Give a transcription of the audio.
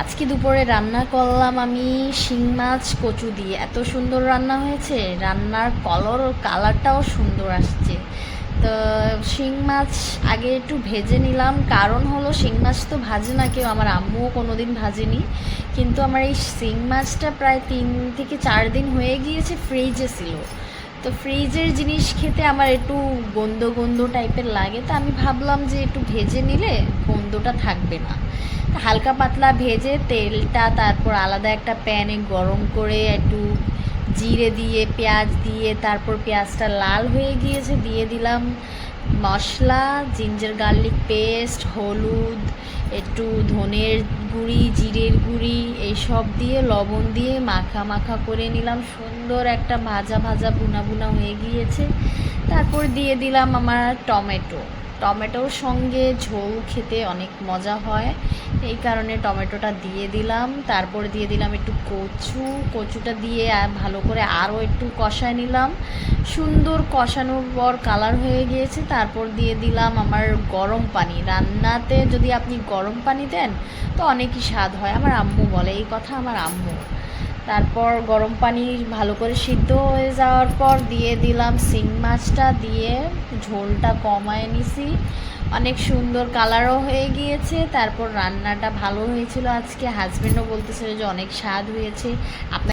আজকে দুপুরে রান্না করলাম আমি শিং মাছ কচু দিয়ে। এত সুন্দর রান্না হয়েছে, রান্নার কালারটাও সুন্দর আসছে। তো শিং মাছ আগে একটু ভেজে নিলাম, কারণ হলো শিং মাছ তো ভাজে না কেউ, আমার আম্মুও কোনো দিন ভাজেনি। কিন্তু আমার এই শিং মাছটা প্রায় 3 থেকে 4 দিন হয়ে গিয়েছে, ফ্রিজে ছিল। তো ফ্রিজের জিনিস খেতে আমার একটু গন্ধ গন্ধ টাইপের লাগে, তো আমি ভাবলাম যে একটু ভেজে নিলে গন্ধটা থাকবে না। হালকা পাতলা ভেজে তেলটা তারপর আলাদা একটা প্যানে গরম করে একটু জিরে দিয়ে পেঁয়াজ দিয়ে, তারপর পেঁয়াজটা লাল হয়ে গিয়েছে, দিয়ে দিলাম মশলা, জিঞ্জার গার্লিক পেস্ট, হলুদ, একটু ধনের গুঁড়ি, জিরের গুঁড়ি, এইসব দিয়ে লবণ দিয়ে মাখা মাখা করে নিলাম। সুন্দর একটা ভাজা ভাজা বুনা বুনা হয়ে গিয়েছে। তারপর দিয়ে দিলাম আমার টমেটোর সঙ্গে ঝোল খেতে অনেক মজা হয়, এই কারণে টমেটোটা দিয়ে দিলাম। তারপর দিয়ে দিলাম একটু কচুটা দিয়ে ভালো করে আরও একটু কষায় নিলাম। সুন্দর কষানোর পর কালার হয়ে গিয়েছে, তারপর দিয়ে দিলাম আমার গরম পানি। রান্নাতে যদি আপনি গরম পানি দেন তো অনেকই স্বাদ হয়, আমার আম্মু বলে এই কথা, আমার আম্মু। তারপর গরম পানি ভালো করে সিদ্ধ হয়ে যাওয়ার পর দিয়ে দিলাম শিং মাছটা, দিয়ে ঝোলটা কমায় নিছি। অনেক সুন্দর কালারও হয়ে গিয়েছে। তারপর রান্নাটা ভালো হয়েছিল আজকে, হাজব্যান্ডও বলতেছিল যে অনেক স্বাদ হয়েছে। আপনার